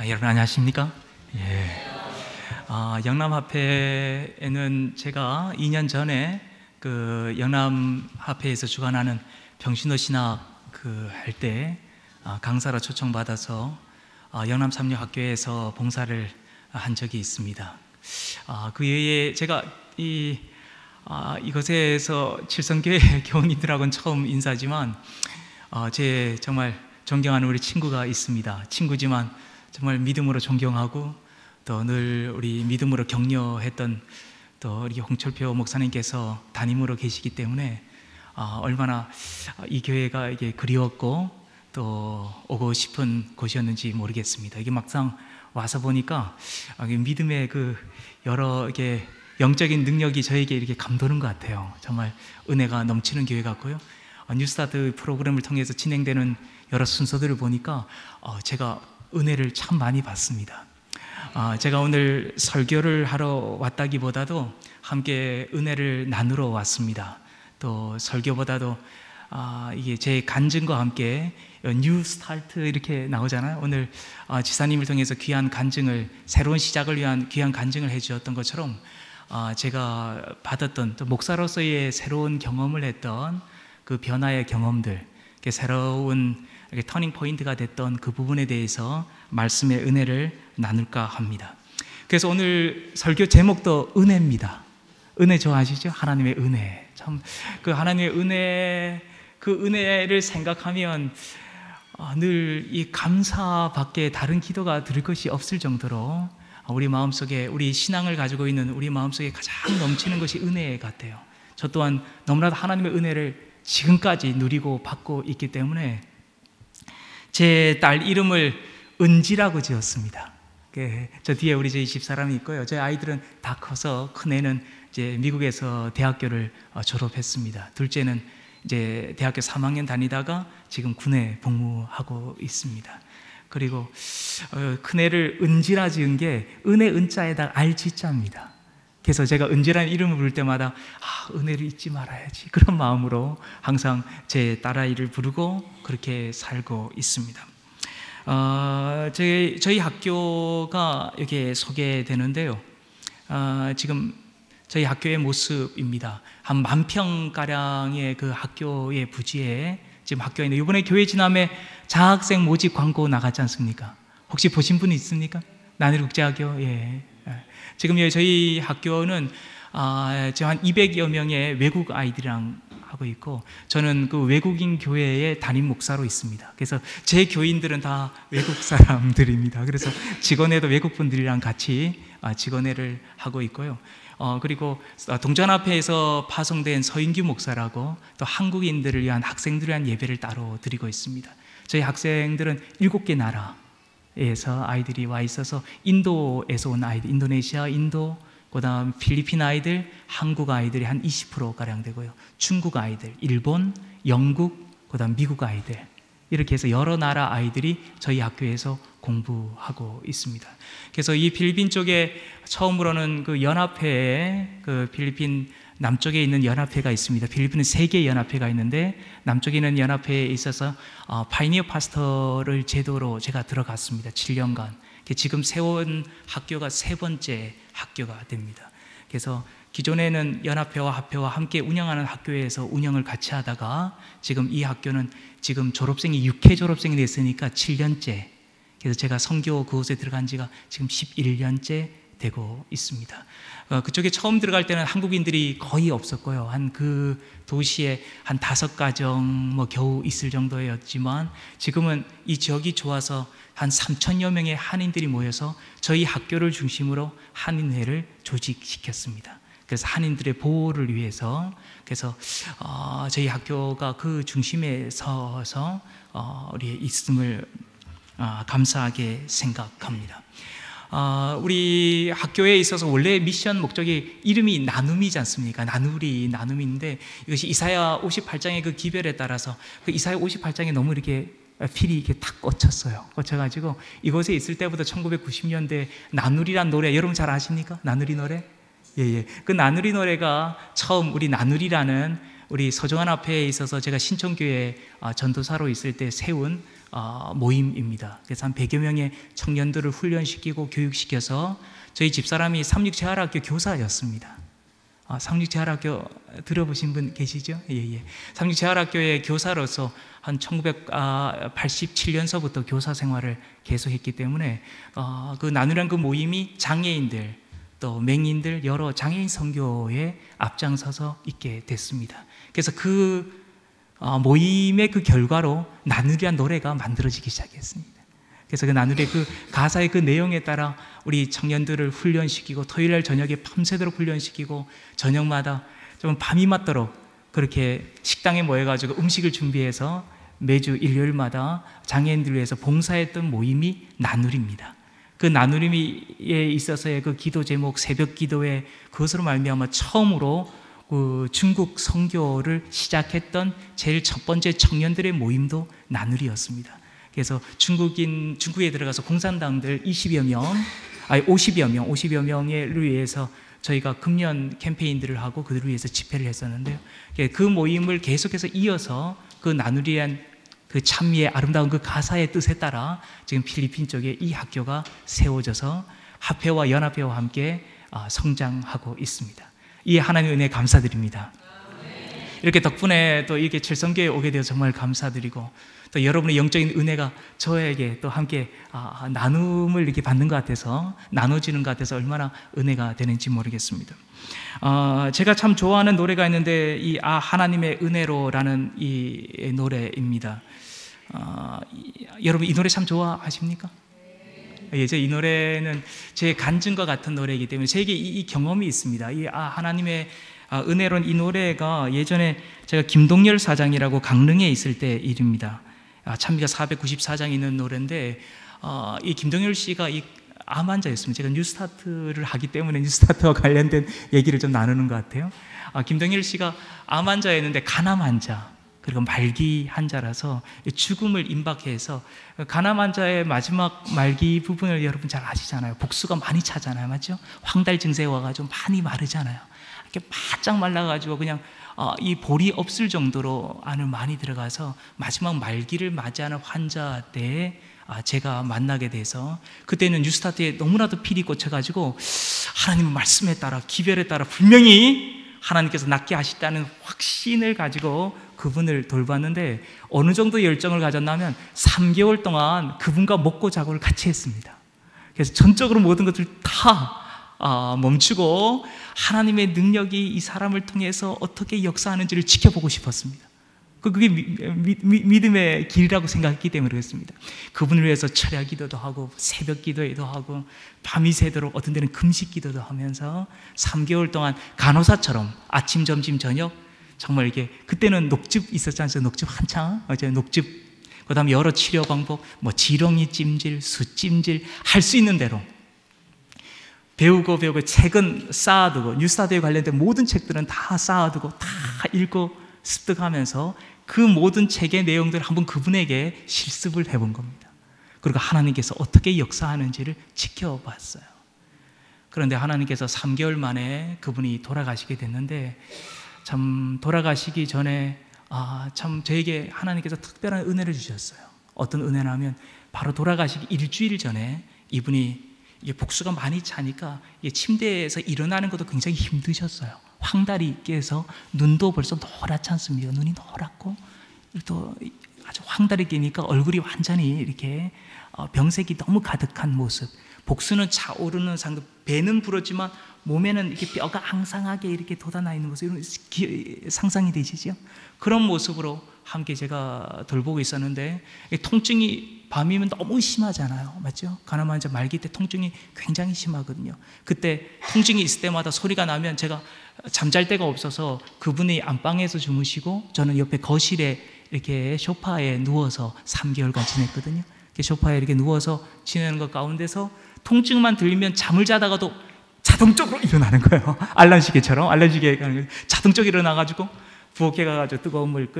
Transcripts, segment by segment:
여러분 안녕하십니까? 영남합회에는 제가 2년 전에 그 영남합회에서 주관하는 병신호 신학 할 때 강사로 초청받아서 영남삼류학교에서 봉사를 한 적이 있습니다. 그 외에 제가 이곳에서 칠성교회 교우님들하고는 처음 인사지만 제 정말 존경하는 우리 친구가 있습니다. 친구지만 정말 믿음으로 존경하고 또 늘 우리 믿음으로 격려했던 또 우리 홍철표 목사님께서 담임으로 계시기 때문에 얼마나 이 교회가 이게 그리웠고 또 오고 싶은 곳이었는지 모르겠습니다. 이게 막상 와서 보니까 믿음의 그 여러 게 영적인 능력이 저에게 이렇게 감도는 것 같아요. 정말 은혜가 넘치는 교회 같고요. 뉴스타트 프로그램을 통해서 진행되는 여러 순서들을 보니까 제가 은혜를 참 많이 받습니다. 제가 오늘 설교를 하러 왔다기보다도 함께 은혜를 나누러 왔습니다. 또 설교보다도 이게 제 간증과 함께 뉴 스타트 이렇게 나오잖아요. 오늘 지사님을 통해서 귀한 간증을, 새로운 시작을 위한 귀한 간증을 해주셨던 것처럼 제가 받았던 또 목사로서의 새로운 경험을 했던 그 변화의 경험들, 새로운 터닝 포인트가 됐던 그 부분에 대해서 말씀의 은혜를 나눌까 합니다. 그래서 오늘 설교 제목도 은혜입니다. 은혜 좋아하시죠? 하나님의 은혜. 참 그 하나님의 은혜, 그 은혜를 생각하면 늘 이 감사밖에 다른 기도가 들을 것이 없을 정도로 우리 마음속에, 우리 신앙을 가지고 있는 우리 마음속에 가장 넘치는 것이 은혜 같아요. 저 또한 너무나도 하나님의 은혜를 지금까지 누리고 받고 있기 때문에 제 딸 이름을 은지라고 지었습니다. 저 뒤에 우리 저희 집사람이 있고요. 저희 아이들은 다 커서 큰애는 이제 미국에서 대학교를 졸업했습니다. 둘째는 이제 대학교 3학년 다니다가 지금 군에 복무하고 있습니다. 그리고 큰애를 은지라 지은 게 은혜 은자에다 알지자입니다. 그래서 제가 은지라는 이름을 부를 때마다 은혜를 잊지 말아야지, 그런 마음으로 항상 제 딸아이를 부르고 그렇게 살고 있습니다. 저희 학교가 여기에 소개되는데요. 지금 저희 학교의 모습입니다. 한 10,000평가량의 그 학교의 부지에 지금 학교에 있는, 이번에 교회 지남에 장학생 모집 광고 나갔지 않습니까? 혹시 보신 분 있습니까? 나누리국제학교. 예. 지금 저희 학교는 지금 한 200여 명의 외국 아이들이랑 하고 있고, 저는 그 외국인 교회의 담임 목사로 있습니다. 그래서 제 교인들은 다 외국 사람들입니다. 그래서 직원회도 외국분들이랑 같이 직원회를 하고 있고요. 그리고 동전합회에서 파송된 서인규 목사라고 또 한국인들을 위한, 학생들을 위한 예배를 따로 드리고 있습니다. 저희 학생들은 7개 나라에서 아이들이 와 있어서 인도에서 온 아이들, 인도네시아, 인도, 그 다음 필리핀 아이들, 한국 아이들이 한 20%가량 되고요. 중국 아이들, 일본, 영국, 그 다음 미국 아이들, 이렇게 해서 여러 나라 아이들이 저희 학교에서 공부하고 있습니다. 그래서 이 필리핀 쪽에 처음으로는 그 연합회에, 그 필리핀 남쪽에 있는 연합회가 있습니다. 필리핀은 3개의 연합회가 있는데 남쪽에 있는 연합회에 있어서 파이니어 파스터를 제도로 제가 들어갔습니다. 7년간. 지금 세운 학교가 3번째 학교가 됩니다. 그래서 기존에는 연합회와 합회와 함께 운영하는 학교에서 운영을 같이 하다가 지금 이 학교는 지금 졸업생이 6회 졸업생이 됐으니까 7년째. 그래서 제가 선교 그곳에 들어간 지가 지금 11년째 되고 있습니다. 그쪽에 처음 들어갈 때는 한국인들이 거의 없었고요. 한 그 도시에 한 5가정 겨우 있을 정도였지만 지금은 이 지역이 좋아서 한 3,000여 명의 한인들이 모여서 저희 학교를 중심으로 한인회를 조직시켰습니다. 그래서 한인들의 보호를 위해서, 그래서 저희 학교가 그 중심에 서서 우리의 있음을 감사하게 생각합니다. 우리 학교에 있어서 원래 미션 목적이 이름이 나눔이지 않습니까? 나눔인데 이것이 이사야 58장의 그 기별에 따라서 그 이사야 58장에 너무 이렇게 필이 이렇게 탁 꽂혀가지고 이곳에 있을 때부터 1990년대 나누리란 노래, 여러분 잘 아십니까? 나누리 노래? 예. 그 나누리 노래가 처음 우리 나누리라는 우리 서정환 앞에 있어서 제가 신천교회 전도사로 있을 때 세운 모임입니다. 그래서 한 100여 명의 청년들을 훈련시키고 교육시켜서 저희 집사람이 삼육재활학교 교사였습니다. 삼육재활학교 들어보신 분 계시죠? 예. 삼육재활학교의 교사로서 한 1987년서부터 교사 생활을 계속했기 때문에 그 나누란 그 모임이 장애인들 또 맹인들 여러 장애인 선교에 앞장서서 있게 됐습니다. 그래서 그 모임의 그 결과로 나누리란 노래가 만들어지기 시작했습니다. 그래서 그 나누리의 그 가사의 그 내용에 따라 우리 청년들을 훈련시키고 토요일날 저녁에 밤새도록 훈련시키고 저녁마다 좀 밤이 맞도록 그렇게 식당에 모여가지고 음식을 준비해서 매주 일요일마다 장애인들을 위해서 봉사했던 모임이 나누리입니다. 그 나누림에 있어서의 그 기도 제목 새벽 기도에 그것으로 말미암아 처음으로 그 중국 선교를 시작했던 제일 첫 번째 청년들의 모임도 나누리였습니다. 그래서 중국에 들어가서 공산당들 50여 명을 위해서 저희가 금년 캠페인들을 하고 그들을 위해서 집회를 했었는데요. 그 모임을 계속해서 이어서 그 나누리한 그 찬미의 아름다운 그 가사의 뜻에 따라 지금 필리핀 쪽에 이 학교가 세워져서 합회와 연합회와 함께 성장하고 있습니다. 이 하나님의 은혜에 감사드립니다. 이렇게 덕분에 또 이렇게 칠성교회에 오게 되어 정말 감사드리고 또 여러분의 영적인 은혜가 저에게 또 함께 나눔을 이렇게 받는 것 같아서 나눠지는 것 같아서 얼마나 은혜가 되는지 모르겠습니다. 제가 참 좋아하는 노래가 있는데 이 하나님의 은혜로라는 이 노래입니다. 여러분 이 노래 참 좋아하십니까? 예, 이 노래는 제 간증과 같은 노래이기 때문에 제게 이 경험이 있습니다. 이 하나님의 은혜로운 이 노래가 예전에 제가 김동열 사장이라고 강릉에 있을 때 일입니다. 찬미가 494장 있는 노래인데 이 김동열 씨가 이 암 환자였습니다. 제가 뉴스타트를 하기 때문에 뉴스타트와 관련된 얘기를 좀 나누는 것 같아요. 김동열 씨가 암 환자였는데 간암 환자 그리고 말기 환자라서 죽음을 임박해서 간암 환자의 마지막 말기 부분을 여러분 잘 아시잖아요. 복수가 많이 차잖아요, 맞죠? 황달 증세에 와가지고 많이 마르잖아요. 이렇게 바짝 말라가지고 그냥 이 볼이 없을 정도로 안을 많이 들어가서 마지막 말기를 맞이하는 환자 때에 제가 만나게 돼서 그때는 뉴스타트에 너무나도 필이 꽂혀가지고 하나님의 말씀에 따라 기별에 따라 분명히 하나님께서 낫게 하시다는 확신을 가지고 그분을 돌봤는데 어느 정도 열정을 가졌냐면 3개월 동안 그분과 먹고 자고를 같이 했습니다. 그래서 전적으로 모든 것을 다 멈추고 하나님의 능력이 이 사람을 통해서 어떻게 역사하는지를 지켜보고 싶었습니다. 그게 믿음의 길이라고 생각했기 때문에 그렇습니다. 그분을 위해서 철야 기도도 하고 새벽 기도도 하고 밤이 새도록 어떤 데는 금식 기도도 하면서 3개월 동안 간호사처럼 아침, 점심, 저녁 정말 이게 그때는 녹즙 있었지 않습니까? 녹즙 한창 녹즙 그 다음에 여러 치료 방법 뭐 지렁이 찜질, 수찜질 할 수 있는 대로 배우고 책은 쌓아두고 뉴스타트에 관련된 모든 책들은 다 쌓아두고 다 읽고 습득하면서 그 모든 책의 내용들을 한번 그분에게 실습을 해본 겁니다. 그리고 하나님께서 어떻게 역사하는지를 지켜봤어요. 그런데 하나님께서 3개월 만에 그분이 돌아가시게 됐는데 참 돌아가시기 전에 참 저에게 하나님께서 특별한 은혜를 주셨어요. 어떤 은혜냐면 바로 돌아가시기 일주일 전에 이분이 이게 복수가 많이 차니까 침대에서 일어나는 것도 굉장히 힘드셨어요. 황달이 깨서 눈도 벌써 노랗지 않습니까? 눈이 노랗고 또 아주 황달이 깨니까 얼굴이 완전히 이렇게 병색이 너무 가득한 모습. 복수는 차오르는 상도 배는 부렀지만 몸에는 이렇게 뼈가 앙상하게 이렇게 돋아나 있는 모습, 이런 상상이 되시죠? 그런 모습으로 함께 제가 돌보고 있었는데 통증이 밤이면 너무 심하잖아요, 맞죠? 간암 환자 말기 때 통증이 굉장히 심하거든요. 그때 통증이 있을 때마다 소리가 나면 제가 잠잘 데가 없어서 그분이 안방에서 주무시고 저는 옆에 거실에 이렇게 소파에 누워서 3개월간 지냈거든요. 소파에 이렇게 누워서 지내는 것 가운데서 통증만 들리면 잠을 자다가도 자동적으로 일어나는 거예요. 알람시계처럼 자동적으로 일어나가지고 부엌에 가가지고 뜨거운 물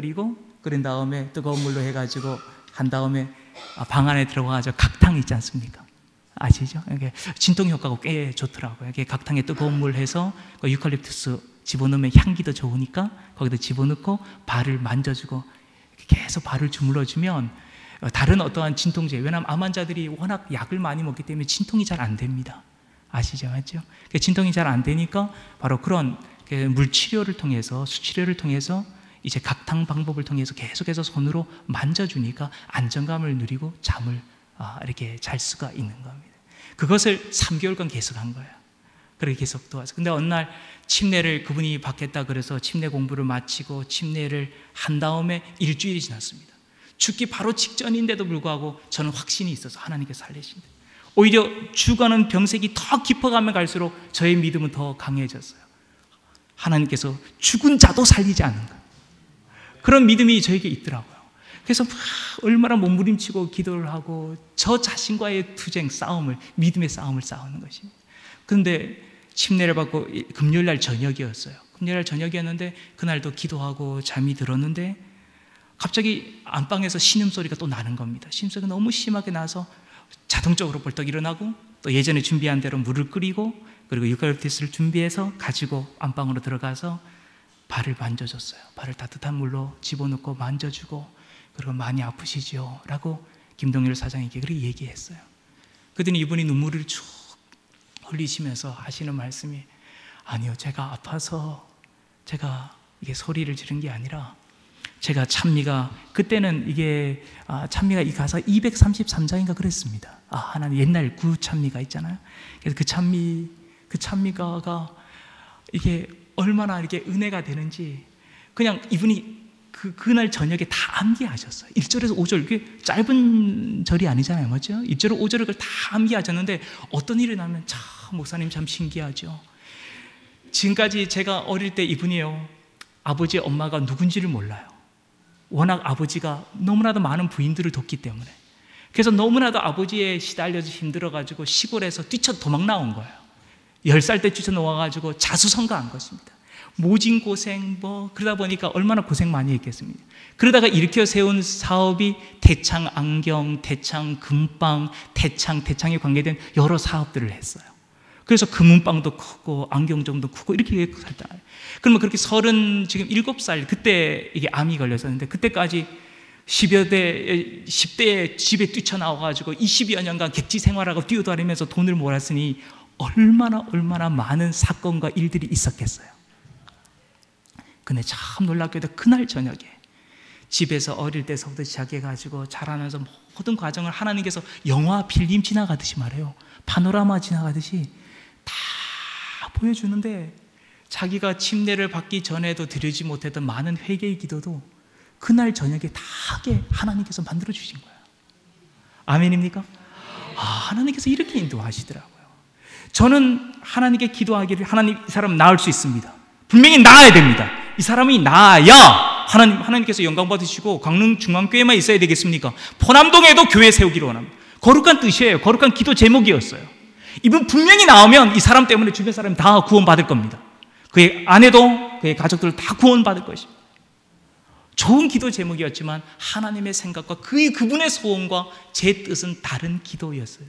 끓인 다음에 뜨거운 물로 해가지고 한 다음에 방 안에 들어가가지고 각탕 있지 않습니까? 아시죠? 이게 진통 효과가 꽤 좋더라고요. 이게 각탕에 뜨거운 물 해서 유칼립투스 집어넣으면 향기도 좋으니까 거기다 집어넣고 발을 만져주고 계속 발을 주물러주면 다른 어떠한 진통제, 왜냐하면 암 환자들이 워낙 약을 많이 먹기 때문에 진통이 잘 안 됩니다. 아시죠? 맞죠? 진통이 잘 안 되니까 바로 그런 물치료를 통해서, 수치료를 통해서 이제 각탕 방법을 통해서 계속해서 손으로 만져주니까 안정감을 누리고 잠을 이렇게 잘 수가 있는 겁니다. 그것을 3개월간 계속한 거예요. 그렇게 계속 도와서. 근데 어느 날 침례를 그분이 받겠다 그래서 침례 공부를 마치고 침례를 한 다음에 일주일이 지났습니다. 죽기 바로 직전인데도 불구하고 저는 확신이 있어서 하나님께서 살리신다. 오히려 죽어가는 병색이 더 깊어가면 갈수록 저의 믿음은 더 강해졌어요. 하나님께서 죽은 자도 살리지 않는가, 그런 믿음이 저에게 있더라고요. 그래서 얼마나 몸부림치고 기도를 하고 저 자신과의 투쟁, 싸움을, 믿음의 싸움을 싸우는 것입니다. 그런데 침례를 받고 금요일날 저녁이었어요. 금요일날 저녁이었는데 그날도 기도하고 잠이 들었는데 갑자기 안방에서 신음소리가 또 나는 겁니다. 신음소리가 너무 심하게 나서 자동적으로 벌떡 일어나고 또 예전에 준비한 대로 물을 끓이고 그리고 유칼립투스를 준비해서 가지고 안방으로 들어가서 발을 만져줬어요. 발을 따뜻한 물로 집어넣고 만져주고, 그리고 많이 아프시죠? 라고 김동열 사장에게 그렇게 얘기했어요. 그랬더니 이분이 눈물을 쭉 흘리시면서 하시는 말씀이, 아니요, 제가 아파서 제가 이게 소리를 지른 게 아니라 제가 찬미가, 그때는 이게 찬미가 이 가사 233장인가 그랬습니다. 하나님 옛날 구 찬미가 있잖아요. 그래서 그 찬미가가 이게 얼마나 이렇게 은혜가 되는지 그냥 이분이 그날 저녁에 다 암기하셨어요. 1절에서 5절, 그게 짧은 절이 아니잖아요. 맞죠? 1절, 5절을 그걸 다 암기하셨는데 어떤 일이 나면 참 목사님 참 신기하죠. 지금까지 제가 어릴 때 이분이요, 아버지 엄마가 누군지를 몰라요. 워낙 아버지가 너무나도 많은 부인들을 돕기 때문에. 그래서 너무나도 아버지에 시달려서 힘들어가지고 시골에서 뛰쳐 도망 나온 거예요. 10살 때 뛰쳐 나와가지고 자수성가한 것입니다. 모진 고생 그러다 보니까 얼마나 고생 많이 했겠습니까? 그러다가 일으켜 세운 사업이 대창 안경, 대창 금빵, 대창에 관계된 여러 사업들을 했어요. 그래서 금은빵도 크고 안경점도 크고 이렇게 살다. 그러면 그렇게 37살 그때 이게 암이 걸렸었는데, 그때까지 10대에 집에 뛰쳐나와가지고 20여 년간 객지 생활하고 뛰어다니면서 돈을 몰았으니 얼마나 많은 사건과 일들이 있었겠어요. 근데 참 놀랍게도 그날 저녁에 집에서 어릴 때서부터 시작해가지고 자라면서 모든 과정을 하나님께서 영화 필름 지나가듯이 말해요. 파노라마 지나가듯이 다 보여주는데, 자기가 침례를 받기 전에도 드리지 못했던 많은 회개의 기도도 그날 저녁에 다 하게 하나님께서 만들어주신 거예요. 아멘입니까? 하나님께서 이렇게 인도하시더라고요. 저는 하나님께 기도하기를, 하나님 이 사람 나을 수 있습니다. 분명히 나아야 됩니다. 이 사람이 나아야 하나님께서 영광 받으시고 강릉 중앙교회만 있어야 되겠습니까? 포남동에도 교회 세우기를 원합니다. 거룩한 뜻이에요. 거룩한 기도 제목이었어요. 이분 분명히 나오면 이 사람 때문에 주변 사람이 다 구원받을 겁니다. 그의 아내도 그의 가족들 다 구원받을 것입니다. 좋은 기도 제목이었지만 하나님의 생각과 그분의 소원과 제 뜻은 다른 기도였어요.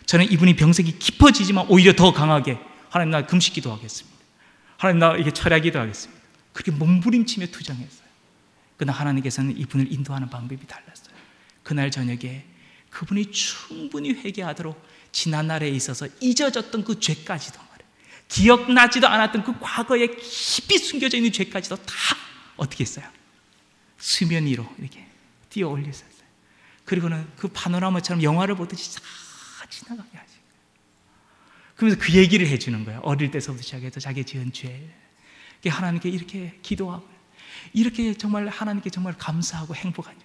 저는 이분이 병색이 깊어지지만 오히려 더 강하게, 하나님 나 금식 기도하겠습니다. 하나님 나 이게 철야 기도하겠습니다. 그렇게 몸부림치며 투정했어요. 그러나 하나님께서는 이분을 인도하는 방법이 달랐어요. 그날 저녁에 그분이 충분히 회개하도록 지난날에 있어서 잊어졌던 그 죄까지도 말이에요. 기억나지도 않았던 그 과거에 깊이 숨겨져 있는 죄까지도 다 어떻게 했어요? 수면 위로 이렇게 띄어 올렸어요. 그리고는 그 파노라마처럼 영화를 보듯이 싹 지나가게 하시고, 그러면서 그 얘기를 해주는 거예요. 어릴 때서부터 시작해서 자기 지은 죄, 하나님께 이렇게 기도하고, 이렇게 정말 하나님께 정말 감사하고 행복하죠.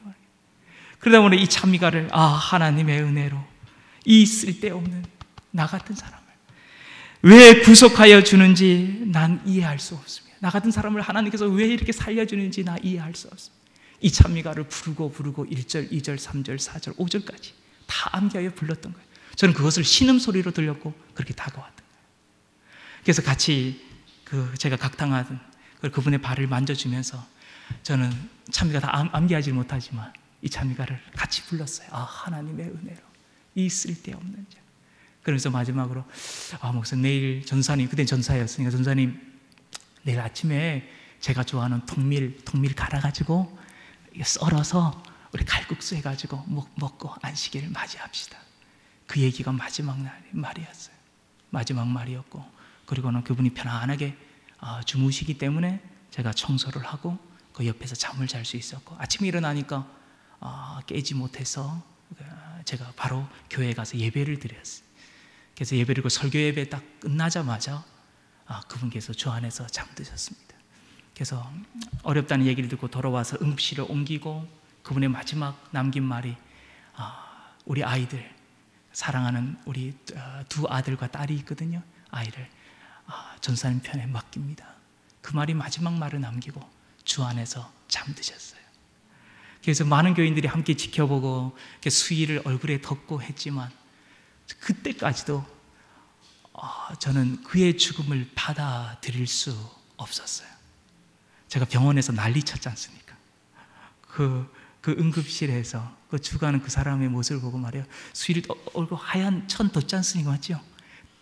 그러다 보니 이 찬미가를 하나님의 은혜로 이 쓸데없는 나 같은 사람을 왜 구속하여 주는지 난 이해할 수 없습니다. 나 같은 사람을 하나님께서 왜 이렇게 살려주는지 나 이해할 수 없습니다. 이 찬미가를 부르고 1절, 2절, 3절, 4절, 5절까지 다 암기하여 불렀던 거예요. 저는 그것을 신음소리로 들렸고 그렇게 다가왔던 거예요. 그래서 같이 제가 각탕하던 그분의 발을 만져주면서 저는 찬미가 다 암기하지 못하지만 이 찬미가를 같이 불렀어요. 하나님의 은혜로 이 쓸데없는 자. 그러면서 마지막으로 목사 내일 전사님, 그때 전사였으니까 전사님 내일 아침에 제가 좋아하는 통밀 갈아가지고 썰어서 우리 칼국수 해가지고 먹고 안식일을 맞이합시다. 그 얘기가 마지막 말이었어요. 마지막 말이었고, 그리고는 그분이 편안하게 주무시기 때문에 제가 청소를 하고 그 옆에서 잠을 잘 수 있었고, 아침에 일어나니까 깨지 못해서 제가 바로 교회에 가서 예배를 드렸어요. 그래서 예배를 드리고 설교 예배 딱 끝나자마자 그분께서 주 안에서 잠드셨습니다. 그래서 어렵다는 얘기를 듣고 돌아와서 응급실을 옮기고, 그분의 마지막 남긴 말이 우리 아이들, 사랑하는 우리 두 아들과 딸이 있거든요. 아이를 전사님 편에 맡깁니다. 그 말이 마지막 말을 남기고 주 안에서 잠드셨어요. 그래서 많은 교인들이 함께 지켜보고 수의를 얼굴에 덮고 했지만, 그때까지도 저는 그의 죽음을 받아들일 수 없었어요. 제가 병원에서 난리쳤지 않습니까? 그 응급실에서 그 죽어가는 그 사람의 모습을 보고 말해요. 수의를 얼굴 하얀 천 덧지 않습니까? 맞죠?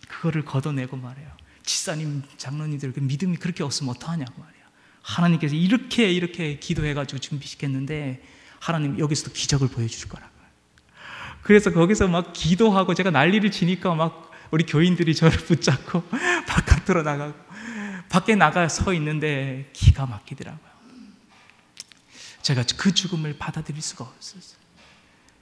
그거를 걷어내고 말해요. 집사님, 장로님들 그 믿음이 그렇게 없으면 어떡하냐고 말해요. 하나님께서 이렇게 기도해가지고 준비시켰는데 하나님 여기서도 기적을 보여주실 거라고요. 그래서 거기서 막 기도하고 제가 난리를 치니까 막 우리 교인들이 저를 붙잡고 바깥으로 나가고, 밖에 나가 서 있는데 기가 막히더라고요. 제가 그 죽음을 받아들일 수가 없었어요.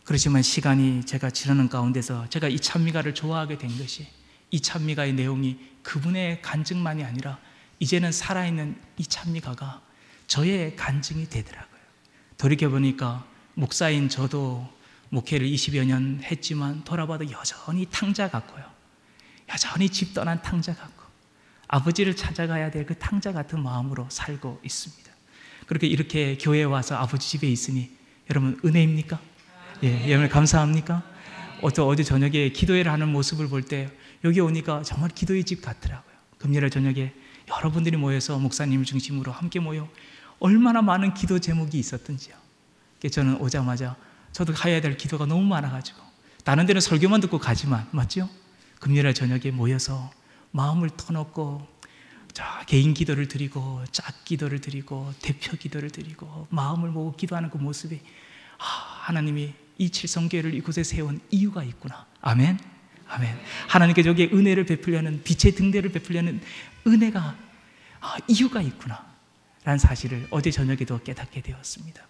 그렇지만 시간이 제가 지나는 가운데서 제가 이 찬미가를 좋아하게 된 것이, 이 찬미가의 내용이 그분의 간증만이 아니라 이제는 살아있는 이 찬미가가 저의 간증이 되더라고요. 돌이켜보니까 목사인 저도 목회를 20여 년 했지만 돌아봐도 여전히 탕자 같고요, 여전히 집 떠난 탕자 같고, 아버지를 찾아가야 될 그 탕자 같은 마음으로 살고 있습니다. 그렇게 이렇게 교회에 와서 아버지 집에 있으니 여러분 은혜입니까? 예, 여러분 감사합니까? 어제 저녁에 기도회를 하는 모습을 볼 때 여기 오니까 정말 기도의 집 같더라고요. 금요일 저녁에 여러분들이 모여서 목사님을 중심으로 함께 모여 얼마나 많은 기도 제목이 있었던지요. 저는 오자마자 저도 가야 될 기도가 너무 많아가지고, 다른 데는 설교만 듣고 가지만, 맞죠? 금요일 저녁에 모여서 마음을 터놓고 개인 기도를 드리고 짝 기도를 드리고 대표 기도를 드리고 마음을 모으고 기도하는 그 모습이 하나님이 이 칠성교회를 이곳에 세운 이유가 있구나. 아멘. 아멘. 하나님께서 여기에 은혜를 베풀려는, 빛의 등대를 베풀려는 은혜가 이유가 있구나 라는 사실을 어제 저녁에도 깨닫게 되었습니다.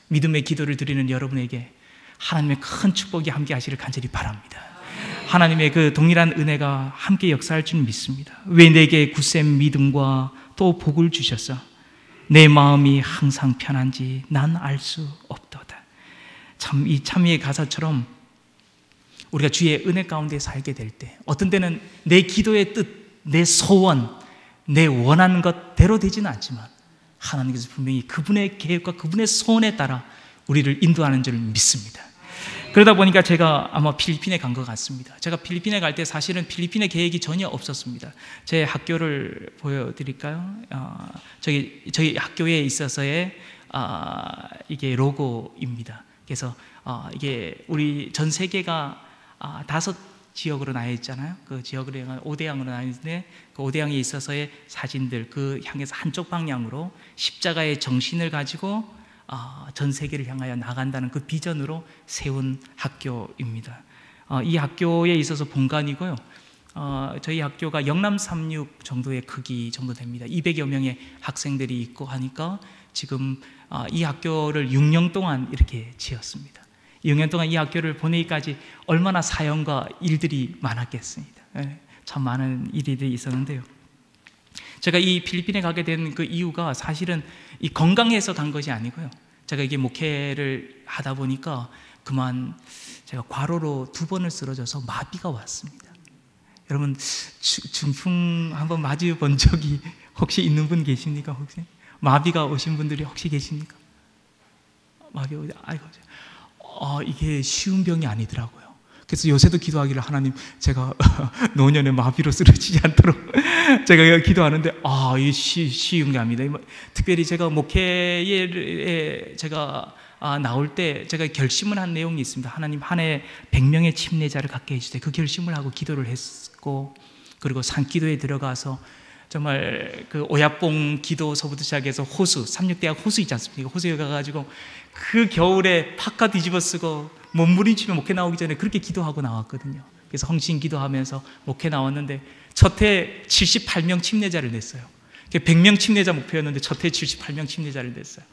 믿음의 기도를 드리는 여러분에게 하나님의 큰 축복이 함께 하시를 간절히 바랍니다. 하나님의 그 동일한 은혜가 함께 역사할 줄 믿습니다. 왜 내게 굳센 믿음과 또 복을 주셔서 내 마음이 항상 편한지 난 알 수 없도다. 참 이 참미의 가사처럼 우리가 주의 은혜 가운데 살게 될 때 어떤 때는 내 기도의 뜻, 내 소원, 내 원하는 것대로 되지는 않지만 하나님께서 분명히 그분의 계획과 그분의 소원에 따라 우리를 인도하는 줄 믿습니다. 그러다 보니까 제가 아마 필리핀에 간 것 같습니다. 제가 필리핀에 갈 때 사실은 필리핀의 계획이 전혀 없었습니다. 제 학교를 보여드릴까요? 저희 학교에 있어서의 이게 로고입니다. 그래서 이게 우리 전 세계가 5 지역으로 나뉘어 있잖아요. 그 지역으로 5대양으로 나뉘어 있는데 그 5대양에 있어서의 사진들, 그 향해서 한쪽 방향으로 십자가의 정신을 가지고 전 세계를 향하여 나간다는 그 비전으로 세운 학교입니다. 이 학교에 있어서 본관이고요. 저희 학교가 영남 36 정도의 크기 정도 됩니다. 200여 명의 학생들이 있고 하니까 지금 이 학교를 6년 동안 이렇게 지었습니다. 6년 동안 이 학교를 보내기까지 얼마나 사연과 일들이 많았겠습니다. 참 많은 일들이 있었는데요. 제가 이 필리핀에 가게 된 그 이유가 사실은 이 건강해서 간 것이 아니고요. 제가 이게 목회를 하다 보니까 그만 제가 과로로 2번을 쓰러져서 마비가 왔습니다. 여러분 중풍 한번 맞이 본 적이 혹시 있는 분 계십니까? 혹시 마비가 오신 분들이 혹시 계십니까? 마비 오지? 아이고, 이게 쉬운 병이 아니더라고요. 그래서 요새도 기도하기를 하나님 제가 노년에 마비로 쓰러지지 않도록 제가 기도하는데 이게 쉬운 게 아닙니다. 특별히 제가 목회에 제가 나올 때 제가 결심을 한 내용이 있습니다. 하나님 한 해 100명의 침례자를 갖게 해주세요. 그 결심을 하고 기도를 했고, 그리고 산기도에 들어가서 정말 그 오야뽕 기도서부터 시작해서 호수, 삼육대학 호수 있지 않습니까? 호수에 가가지고 그 겨울에 파카 뒤집어 쓰고 몸부림치며 목회 나오기 전에 그렇게 기도하고 나왔거든요. 그래서 헌신 기도하면서 목회 나왔는데 첫해 78명 침례자를 냈어요. 100명 침례자 목표였는데 첫해 78명 침례자를 냈어요.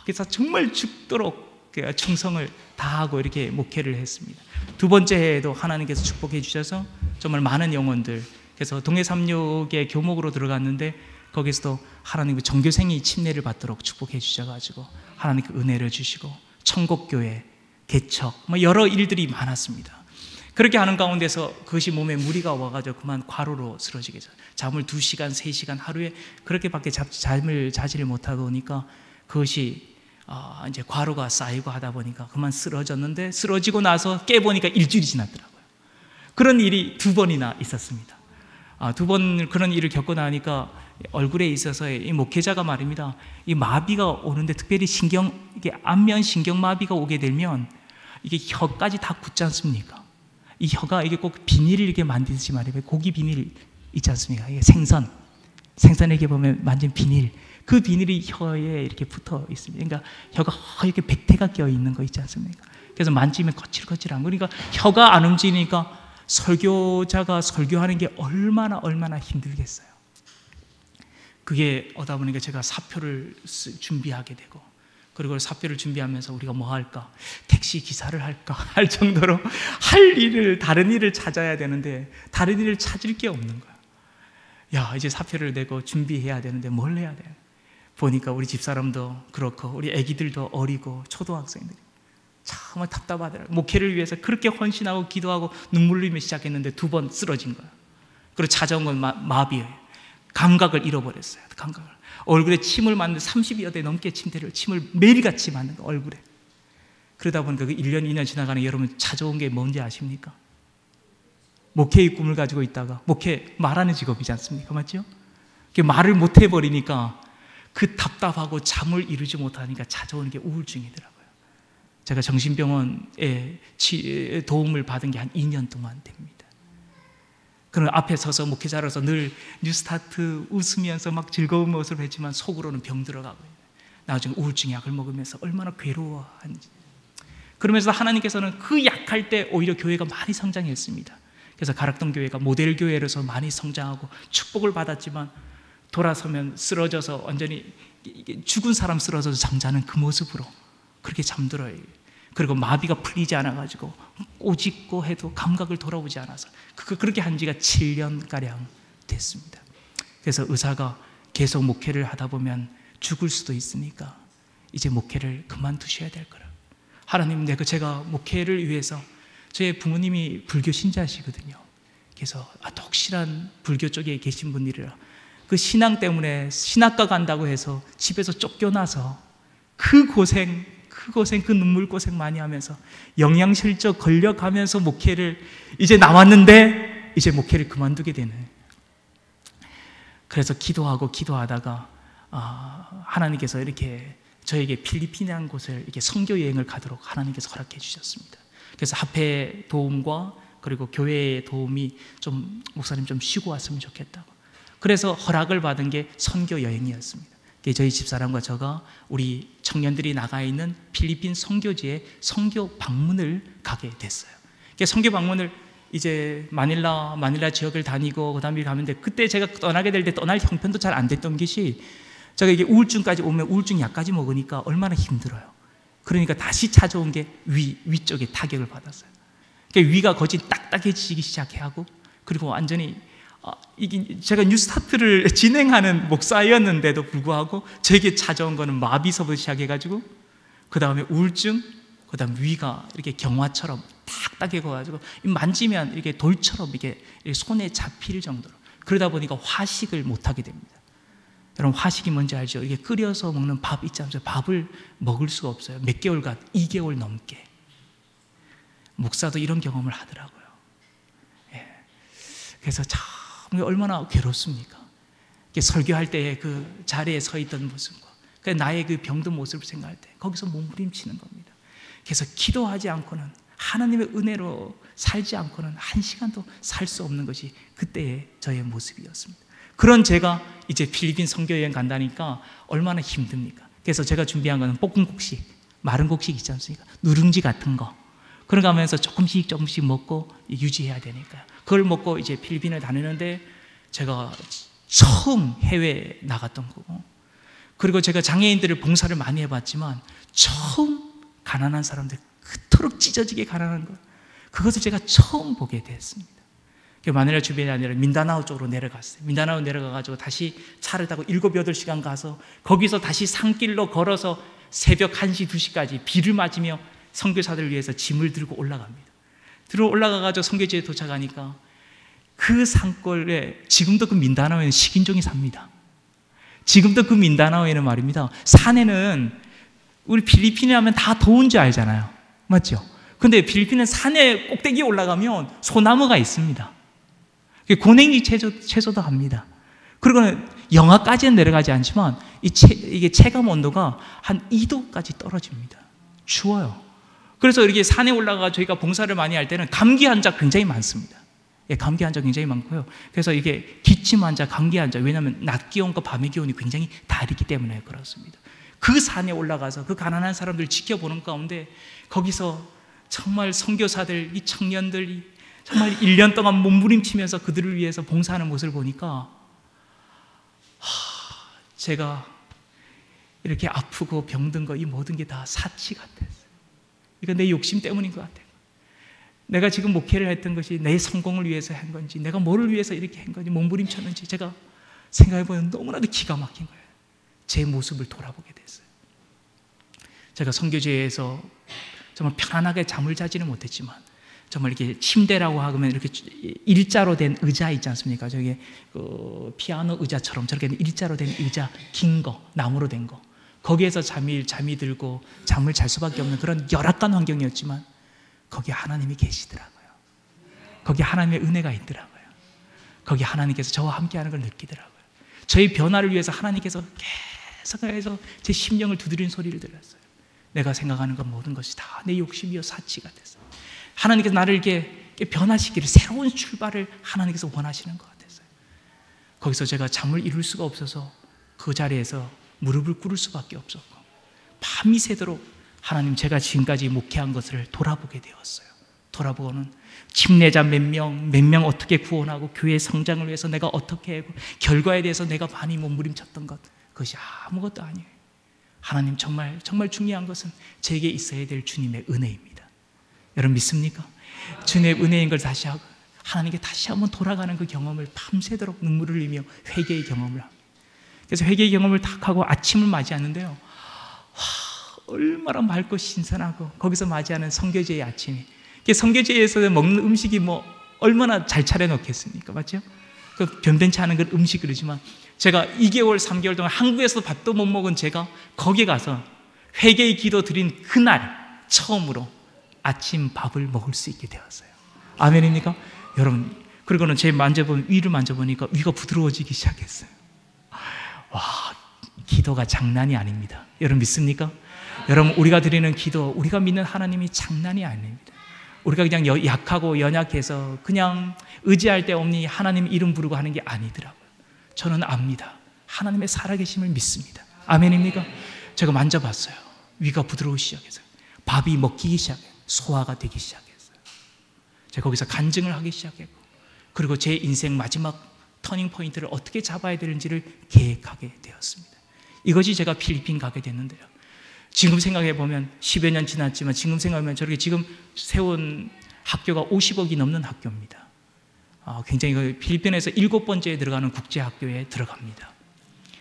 그래서 정말 죽도록 충성을 다하고 이렇게 목회를 했습니다. 두 번째 해에도 하나님께서 축복해 주셔서 정말 많은 영혼들, 그래서 동해삼육의 교목으로 들어갔는데 거기서도 하나님의 전교생이 침례를 받도록 축복해 주셔가지고 하나님 그 은혜를 주시고 천국교회, 개척, 여러 일들이 많았습니다. 그렇게 하는 가운데서 그것이 몸에 무리가 와가지고 그만 과로로 쓰러지게 돼요. 잠을 2시간, 3시간 하루에 그렇게밖에 잠을 자지를 못하다 보니까 그것이 이제 과로가 쌓이고 하다 보니까 그만 쓰러졌는데, 쓰러지고 나서 깨보니까 일주일이 지났더라고요. 그런 일이 2번이나 있었습니다. 2번 그런 일을 겪고 나니까 얼굴에 있어서 이 목회자가 말입니다. 이 마비가 오는데 특별히 이게 안면 신경마비가 오게 되면 이게 혀까지 다 굳지 않습니까? 이 혀가 이게 꼭 비닐을 이렇게 만들지 말이에요. 고기 비닐 있지 않습니까? 이게 생선 이렇게 보면 만진 비닐, 그 비닐이 혀에 이렇게 붙어 있습니다. 그러니까 혀가 이렇게 백태가 껴 있는 거 있지 않습니까? 그래서 만지면 거칠거칠한, 그러니까 혀가 안 움직이니까 설교자가 설교하는 게 얼마나 힘들겠어요. 그게 오다 보니까 제가 사표를 준비하게 되고, 그리고 사표를 준비하면서 우리가 뭐 할까? 택시 기사를 할까? 할 정도로 다른 일을 찾아야 되는데 다른 일을 찾을 게 없는 거야. 이제 사표를 내고 준비해야 되는데 뭘 해야 돼? 보니까 우리 집사람도 그렇고 우리 애기들도 어리고 초등학생들이 정말 답답하더라고요. 목회를 위해서 그렇게 헌신하고 기도하고 눈물 흘리며 시작했는데 2번 쓰러진 거야. 그리고 찾아온 건 마비예요. 감각을 잃어버렸어요. 감각을. 얼굴에 침을 맞는 30여 대 넘게 침을 매일같이 맞는 거, 얼굴에. 그러다 보니까 그 1년, 2년 지나가는 여러분 찾아온 게 뭔지 아십니까? 목회의 꿈을 가지고 있다가, 목회 말하는 직업이지 않습니까? 맞죠? 말을 못 해버리니까 그 답답하고 잠을 이루지 못하니까 찾아오는 게 우울증이더라고요. 제가 정신병원에 도움을 받은 게 한 2년 동안 됩니다. 그런 앞에 서서 목회자로서 늘 뉴스타트 웃으면서 막 즐거운 모습을 했지만 속으로는 병들어가고 나중에 우울증 약을 먹으면서 얼마나 괴로워하는지. 그러면서 하나님께서는 그 약할 때 오히려 교회가 많이 성장했습니다. 그래서 가락동 교회가 모델 교회로서 많이 성장하고 축복을 받았지만 돌아서면 쓰러져서 완전히 죽은 사람 쓰러져서 잠자는 그 모습으로 그렇게 잠들어요. 그리고 마비가 풀리지 않아가지고 꼬집고 해도 감각을 돌아오지 않아서 그렇게 한 지가 7년가량 됐습니다. 그래서 의사가 계속 목회를 하다 보면 죽을 수도 있으니까 이제 목회를 그만두셔야 될 거라. 하나님, 제가 목회를 위해서, 저희 부모님이 불교 신자시거든요. 그래서 독실한 불교 쪽에 계신 분들이라 그 신앙 때문에 신학과 간다고 해서 집에서 쫓겨나서 그 눈물 고생 많이 하면서 영양실조 걸려가면서 목회를 이제 나왔는데 이제 목회를 그만두게 되는. 그래서 기도하다가 하나님께서 이렇게 저에게 필리핀이라는 곳을 이렇게 선교 여행을 가도록 하나님께서 허락해 주셨습니다. 그래서 합회 도움과 그리고 교회의 도움이 좀, 목사님 좀 쉬고 왔으면 좋겠다고. 그래서 허락을 받은 게 선교 여행이었습니다. 저희 집사람과 저가 우리 청년들이 나가 있는 필리핀 선교지에 선교 방문을 가게 됐어요. 선교 방문을 이제 마닐라 지역을 다니고 그다음에 가는데, 그때 제가 떠나게 될 때 떠날 형편도 잘 안 됐던 것이, 제가 이게 우울증까지 오면 우울증 약까지 먹으니까 얼마나 힘들어요. 그러니까 다시 찾아온 게 위쪽에 타격을 받았어요. 위가 거진 딱딱해지기 시작하고, 그리고 완전히 이게 제가 뉴스타트를 진행하는 목사였는데도 불구하고 저에게 찾아온 거는 마비서부터 시작해가지고 그 다음에 우울증, 그 다음 위가 이렇게 경화처럼 딱딱해가지고 만지면 이렇게 돌처럼 이게 손에 잡힐 정도로, 그러다 보니까 화식을 못하게 됩니다. 여러분, 화식이 뭔지 알죠? 이게 끓여서 먹는 밥 있지 않습니까? 밥을 먹을 수가 없어요. 몇 개월간, 2개월 넘게. 목사도 이런 경험을 하더라고요. 그래서 참 얼마나 괴롭습니까? 설교할 때 그 자리에 서 있던 모습과 나의 그 병든 모습을 생각할 때 거기서 몸부림치는 겁니다. 그래서 기도하지 않고는, 하나님의 은혜로 살지 않고는 한 시간도 살 수 없는 것이 그때의 저의 모습이었습니다. 그런 제가 이제 필리핀 선교여행 간다니까 얼마나 힘듭니까? 그래서 제가 준비한 거는 볶은 곡식, 마른 곡식 있지 않습니까? 누룽지 같은 거. 그런 거 하면서 조금씩 먹고 유지해야 되니까요. 그걸 먹고 이제 필리핀을 다니는데 제가 처음 해외에 나갔던 거고, 그리고 제가 장애인들을 봉사를 많이 해봤지만 처음 가난한 사람들, 그토록 찢어지게 가난한 거, 그것을 제가 처음 보게 됐습니다. 마닐라 주변이 아니라 민다나오 쪽으로 내려갔어요. 민다나오 내려가가지고 다시 차를 타고 7, 8시간 가서 거기서 다시 산길로 걸어서 새벽 1시, 2시까지 비를 맞으며 선교사들을 위해서 짐을 들고 올라갑니다. 들어 올라가가지고 선교지에 도착하니까 그 산골에 지금도 그 민다나오에는 식인종이 삽니다. 지금도 그 민다나오에는 말입니다, 산에는 우리 필리핀에 하면 다 더운 줄 알잖아요. 맞죠? 근데 필리핀은 산에 꼭대기에 올라가면 소나무가 있습니다. 고냉이 채소도 합니다. 그리고는 영하까지는 내려가지 않지만 이게 체감 온도가 한 2도까지 떨어집니다. 추워요. 그래서 이렇게 산에 올라가 저희가 봉사를 많이 할 때는 감기 환자 굉장히 많습니다. 예, 감기 환자 굉장히 많고요. 그래서 이게 기침 환자, 감기 환자, 왜냐하면 낮 기온과 밤의 기온이 굉장히 다르기 때문에 그렇습니다. 그 산에 올라가서 그 가난한 사람들 지켜보는 가운데 거기서 정말 선교사들, 이 청년들이 정말 1년 동안 몸부림치면서 그들을 위해서 봉사하는 모습을 보니까 제가 이렇게 아프고 병든 거, 이 모든 게 다 사치 같았어요. 이거 내 욕심 때문인 것 같아요. 내가 지금 목회를 했던 것이 내 성공을 위해서 한 건지, 내가 뭐를 위해서 이렇게 한 건지, 몸부림쳤는지 제가 생각해보면 너무나도 기가 막힌 거예요. 제 모습을 돌아보게 됐어요. 제가 선교지에서 정말 편안하게 잠을 자지는 못했지만 정말 이렇게 침대라고 하면 이렇게 일자로 된 의자 있지 않습니까? 저기 그 피아노 의자처럼 저렇게 일자로 된 의자, 긴 거, 나무로 된 거, 거기에서 잠이 들고 잠을 잘 수밖에 없는 그런 열악한 환경이었지만 거기에 하나님이 계시더라고요. 거기에 하나님의 은혜가 있더라고요. 거기에 하나님께서 저와 함께하는 걸 느끼더라고요. 저희 변화를 위해서 하나님께서 계속해서 제 심령을 두드리는 소리를 들었어요. 내가 생각하는 것 모든 것이 다 내 욕심이요 사치가 됐어요. 하나님께서 나를 이렇게 변화시키를, 새로운 출발을 하나님께서 원하시는 것 같았어요. 거기서 제가 잠을 이룰 수가 없어서 그 자리에서 무릎을 꿇을 수밖에 없었고, 밤이 새도록 하나님, 제가 지금까지 목회한 것을 돌아보게 되었어요. 돌아보고는 침례자 몇 명 어떻게 구원하고 교회 성장을 위해서 내가 어떻게 하고 결과에 대해서 내가 많이 몸부림쳤던 것, 그것이 아무것도 아니에요. 하나님, 정말 중요한 것은 제게 있어야 될 주님의 은혜입니다. 여러분 믿습니까? 주님의 은혜인 걸 다시 하고 하나님께 다시 한번 돌아가는 그 경험을 밤새도록 눈물을 흘리며 회개의 경험을 합니다. 그래서 회개의 경험을 딱 하고 아침을 맞이하는데요, 얼마나 맑고 신선하고, 거기서 맞이하는 선교제의 아침이, 선교제에서 먹는 음식이 뭐 얼마나 잘 차려놓겠습니까? 맞죠? 그 변변치 않은 그 음식이지만 제가 2개월 3개월 동안 한국에서 밥도 못 먹은 제가 거기 가서 회개의 기도 드린 그날 처음으로 아침 밥을 먹을 수 있게 되었어요. 아멘입니까? 여러분, 그리고는 제 위를 만져보니까 위가 부드러워지기 시작했어요. 와, 기도가 장난이 아닙니다. 여러분 믿습니까? 여러분, 우리가 드리는 기도, 우리가 믿는 하나님이 장난이 아닙니다. 우리가 그냥 약하고 연약해서 그냥 의지할 데 없니 하나님 이름 부르고 하는 게 아니더라고요. 저는 압니다. 하나님의 살아계심을 믿습니다. 아멘입니까? 제가 만져봤어요. 위가 부드러우기 시작했어요. 밥이 먹히기 시작해요. 소화가 되기 시작했어요. 제가 거기서 간증을 하기 시작했고, 그리고 제 인생 마지막 터닝 포인트를 어떻게 잡아야 되는지를 계획하게 되었습니다. 이것이 제가 필리핀 가게 됐는데요, 지금 생각해 보면 10여 년 지났지만 지금 생각하면 저렇게 지금 세운 학교가 50억이 넘는 학교입니다. 굉장히 필리핀에서 7번째에 들어가는 국제학교에 들어갑니다.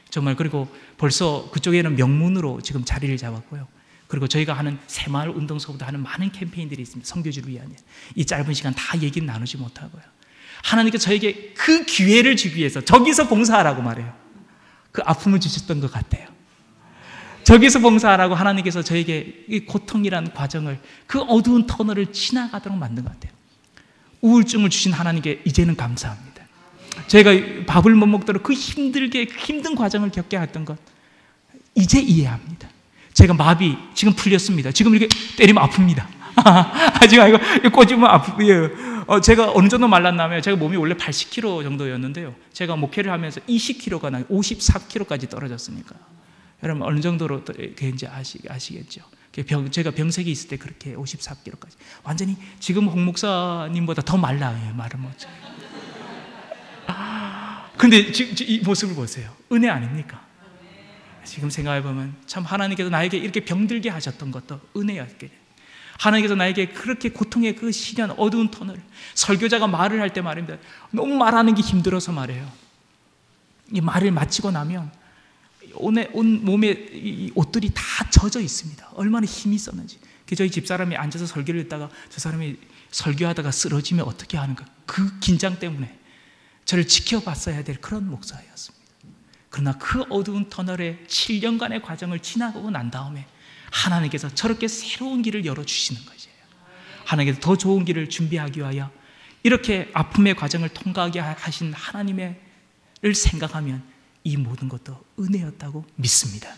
정말. 그리고 벌써 그쪽에는 명문으로 지금 자리를 잡았고요. 그리고 저희가 하는 새마을 운동서부터 하는 많은 캠페인들이 있습니다. 선교지를 위한. 이 짧은 시간 다 얘기는 나누지 못하고요, 하나님께서 저에게 그 기회를 주기 위해서 저기서 봉사하라고 말해요. 그 아픔을 주셨던 것 같아요. 저기서 봉사하라고 하나님께서 저에게 이 고통이라는 과정을, 그 어두운 터널을 지나가도록 만든 것 같아요. 우울증을 주신 하나님께 이제는 감사합니다. 저희가 밥을 못 먹도록 그 힘든 과정을 겪게 했던 것 이제 이해합니다. 제가 마비 지금 풀렸습니다. 지금 이렇게 때리면 아픕니다. 지금 이거 꽂으면 아프고요. 제가 어느 정도 말랐냐면 제가 몸이 원래 80kg 정도였는데요. 제가 목회를 하면서 20kg가 나 54kg까지 떨어졌으니까 여러분 어느 정도로 이제 아시겠죠. 제가 병색이 있을 때 그렇게 54kg까지 완전히 지금 홍 목사님보다 더 말라요. 말을 못해. 근데 지금 이 모습을 보세요. 은혜 아닙니까? 지금 생각해보면 참 하나님께서 나에게 이렇게 병들게 하셨던 것도 은혜였겠네요. 하나님께서 나에게 그렇게 고통의 그 시련, 어두운 터널, 설교자가 말을 할 때 말입니다. 너무 말하는 게 힘들어서 말해요. 이 말을 마치고 나면 온 몸에 이 옷들이 다 젖어 있습니다. 얼마나 힘이 있었는지. 저희 집사람이 앉아서 설교를 듣다가 저 사람이 설교하다가 쓰러지면 어떻게 하는가. 그 긴장 때문에 저를 지켜봤어야 될 그런 목사였습니다. 그러나 그 어두운 터널의 7년간의 과정을 지나고 난 다음에 하나님께서 저렇게 새로운 길을 열어주시는 것이에요. 하나님께서 더 좋은 길을 준비하기 위하여 이렇게 아픔의 과정을 통과하게 하신 하나님을 생각하면 이 모든 것도 은혜였다고 믿습니다.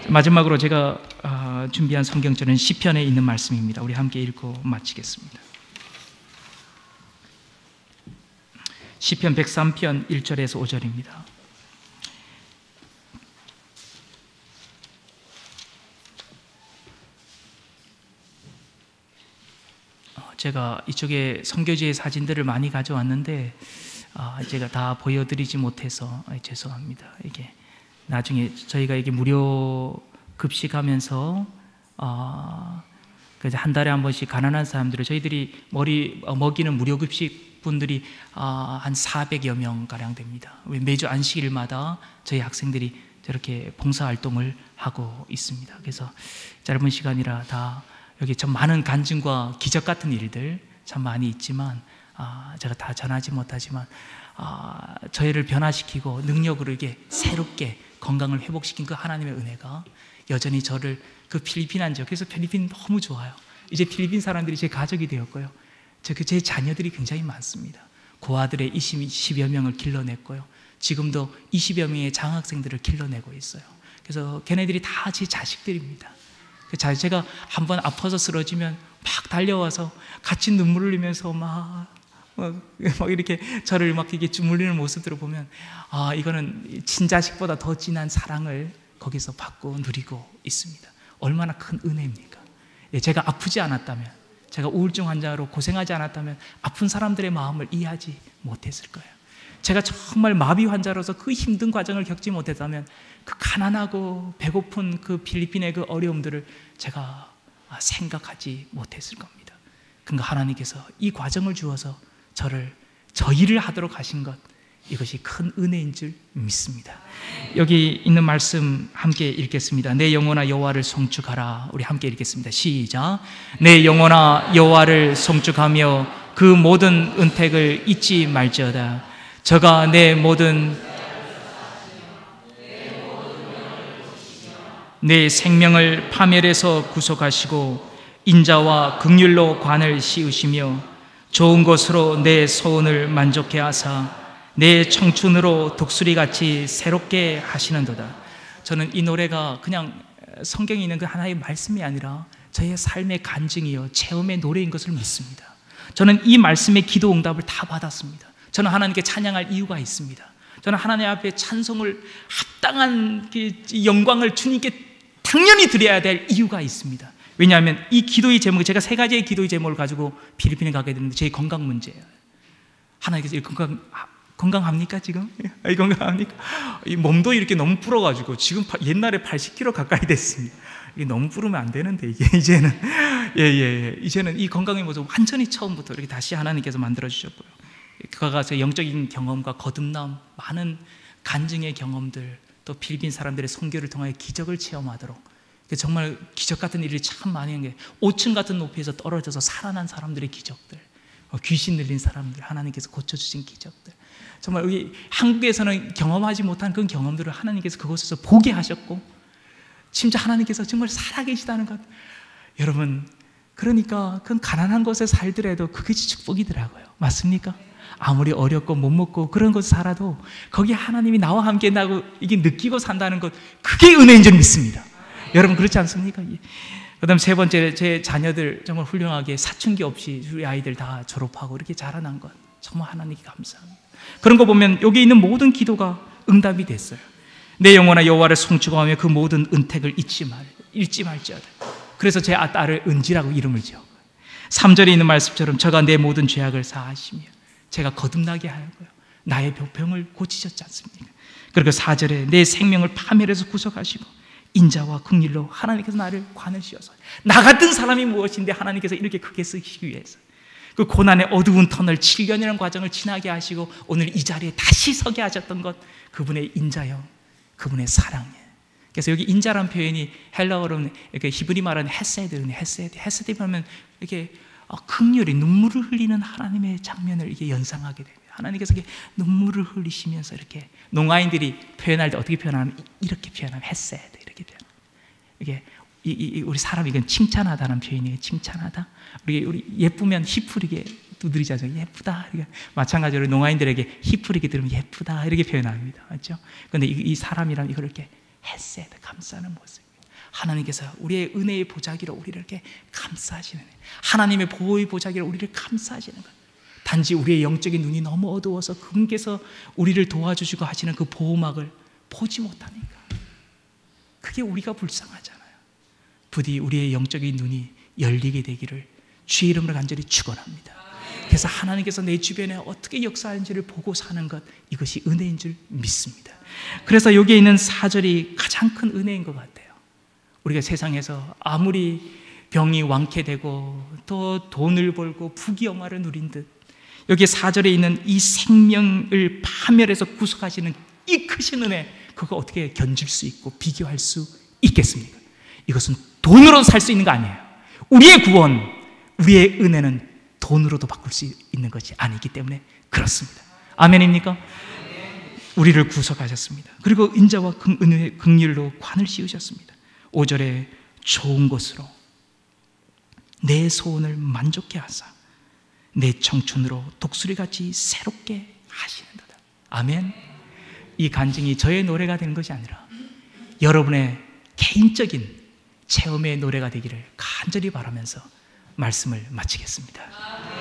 마지막으로 제가 준비한 성경절은 시편에 있는 말씀입니다. 우리 함께 읽고 마치겠습니다. 시편 103편 1절에서 5절입니다. 제가 이쪽에 선교지의 사진들을 많이 가져왔는데 제가 다 보여드리지 못해서 죄송합니다. 이게 나중에 저희가 이게 무료 급식하면서 한 달에 한 번씩 가난한 사람들을 저희들이 먹이는 무료 급식 분들이 한 400여 명 가량 됩니다. 매주 안식일마다 저희 학생들이 저렇게 봉사활동을 하고 있습니다. 그래서 짧은 시간이라 다 여기 참 많은 간증과 기적 같은 일들 참 많이 있지만 제가 다 전하지 못하지만 저희를 변화시키고 능력으로 이게 새롭게 건강을 회복시킨 그 하나님의 은혜가 여전히 저를 그 필리핀 한 지역, 그래서 필리핀 너무 좋아요. 이제 필리핀 사람들이 제 가족이 되었고요. 제 자녀들이 굉장히 많습니다. 고아들의 20여 명을 길러냈고요. 지금도 20여 명의 장학생들을 길러내고 있어요. 그래서 걔네들이 다 제 자식들입니다. 제가 한번 아파서 쓰러지면 막 달려와서 같이 눈물을 흘리면서 막 이렇게 저를 막 이렇게 주물리는 모습들을 보면 이거는 친자식보다 더 진한 사랑을 거기서 받고 누리고 있습니다. 얼마나 큰 은혜입니까? 제가 아프지 않았다면, 제가 우울증 환자로 고생하지 않았다면 아픈 사람들의 마음을 이해하지 못했을 거예요. 제가 정말 마비 환자로서 그 힘든 과정을 겪지 못했다면 그 가난하고 배고픈 그 필리핀의 그 어려움들을 제가 생각하지 못했을 겁니다. 그러니까 하나님께서 이 과정을 주어서 저 일을 하도록 하신 것, 이것이 큰 은혜인 줄 믿습니다. 여기 있는 말씀 함께 읽겠습니다. 내 영혼아 여호와를 송축하라. 우리 함께 읽겠습니다. 시작. 내 영혼아 여호와를 송축하며 그 모든 은택을 잊지 말지어다. 저가 내 모든 내 생명을 파멸에서 구속하시고 인자와 긍휼로 관을 씌우시며 좋은 것으로 내 소원을 만족해 하사 내 청춘으로 독수리같이 새롭게 하시는도다. 저는 이 노래가 그냥 성경에 있는 그 하나의 말씀이 아니라 저의 삶의 간증이요 체험의 노래인 것을 믿습니다. 저는 이 말씀의 기도 응답을 다 받았습니다. 저는 하나님께 찬양할 이유가 있습니다. 저는 하나님 앞에 찬송을 합당한 영광을 주님께 당연히 드려야 될 이유가 있습니다. 왜냐하면 이 기도의 제목, 제가 3가지의 기도의 제목을 가지고 필리핀에 가게 됐는데 제 건강 문제예요. 하나님께서 건강합니까 지금? 건강합니까? 이 몸도 이렇게 너무 불어가지고 지금 옛날에 80kg 가까이 됐습니다. 이게 너무 부르면 안 되는데 이제는 이제는 이 건강의 모습 완전히 처음부터 이렇게 다시 하나님께서 만들어 주셨고요. 그가 가서 영적인 경험과 거듭남, 많은 간증의 경험들, 또 필리핀 사람들의 선교를 통하여 기적을 체험하도록 정말 기적 같은 일이 참 많이 한 게 5층 같은 높이에서 떨어져서 살아난 사람들의 기적들, 귀신 들린 사람들 하나님께서 고쳐주신 기적들, 정말 여기 한국에서는 경험하지 못한 그런 경험들을 하나님께서 그곳에서 보게 하셨고 진짜 하나님께서 정말 살아계시다는 것. 여러분 그러니까 그런 가난한 곳에 살더라도 그것이 축복이더라고요. 맞습니까? 아무리 어렵고 못 먹고 그런 곳에 살아도 거기 하나님이 나와 함께 나고 이게 느끼고 산다는 것, 그게 은혜인 줄 믿습니다. 여러분 그렇지 않습니까? 그다음 세 번째, 제 자녀들 정말 훌륭하게 사춘기 없이 우리 아이들 다 졸업하고 이렇게 자라난 것 정말 하나님께 감사합니다. 그런 거 보면 여기 있는 모든 기도가 응답이 됐어요. 내 영혼아 여호와를 송축하며 그 모든 은택을 잊지 말지어다. 그래서 제 딸을 은지라고 이름을 지었고요. 3절에 있는 말씀처럼 저가 내 모든 죄악을 사하시며 제가 거듭나게 하고요 나의 병을 고치셨지 않습니까? 그리고 4절에 내 생명을 파멸해서 구속하시고 인자와 긍휼로 하나님께서 나를 관을 씌워서 나 같은 사람이 무엇인데 하나님께서 이렇게 크게 쓰시기 위해서 그 고난의 어두운 터널 7년이라는 과정을 지나게 하시고 오늘 이 자리에 다시 서게 하셨던 것, 그분의 인자요, 그분의 사랑이에요. 그래서 여기 인자란 표현이 헬라어로는 이렇게 히브리 말하는 헤세드 하면 이렇게 긍휼히 눈물을 흘리는 하나님의 장면을 이게 연상하게 됩니다. 하나님께서 이렇게 눈물을 흘리시면서 이렇게 농아인들이 표현할 때 어떻게 표현하면 이렇게 표현하면 헤세드 이렇게 표현. 이게 우리 사람 이건 칭찬하다는 표현이에요. 칭찬하다. 우리 예쁘면 힙풀이게 두드리자죠. 예쁘다. 마찬가지로 농아인들에게 힙풀이게 들으면 예쁘다 이렇게 표현합니다. 맞죠? 그런데 이 사람이란 이걸 이렇게 헤세드 감싸는 모습입니다. 하나님께서 우리의 은혜의 보자기로 우리를 이렇게 감싸시는, 하나님의 보호의 보자기로 우리를 감싸시는 것. 단지 우리의 영적인 눈이 너무 어두워서 그분께서 우리를 도와주시고 하시는 그 보호막을 보지 못하니까 그게 우리가 불쌍하잖아요. 부디 우리의 영적인 눈이 열리게 되기를 주의 이름으로 간절히 축원합니다. 그래서 하나님께서 내 주변에 어떻게 역사하는지를 보고 사는 것, 이것이 은혜인 줄 믿습니다. 그래서 여기에 있는 4절이 가장 큰 은혜인 것 같아요. 우리가 세상에서 아무리 병이 완쾌되고 또 돈을 벌고 부귀영화를 누린 듯 여기 4절에 있는 이 생명을 파멸해서 구속하시는 이 크신 은혜, 그거 어떻게 견줄 수 있고 비교할 수 있겠습니까? 이것은 돈으로 살 수 있는 거 아니에요. 우리의 구원, 우리의 은혜는 돈으로도 바꿀 수 있는 것이 아니기 때문에 그렇습니다. 아멘입니까? 우리를 구속하셨습니다. 그리고 인자와 긍휼로 관을 씌우셨습니다. 5절에 좋은 것으로 내 소원을 만족케 하사 내 청춘으로 독수리같이 새롭게 하시는도다. 아멘. 이 간증이 저의 노래가 되는 것이 아니라 여러분의 개인적인 체험의 노래가 되기를 간절히 바라면서 말씀을 마치겠습니다.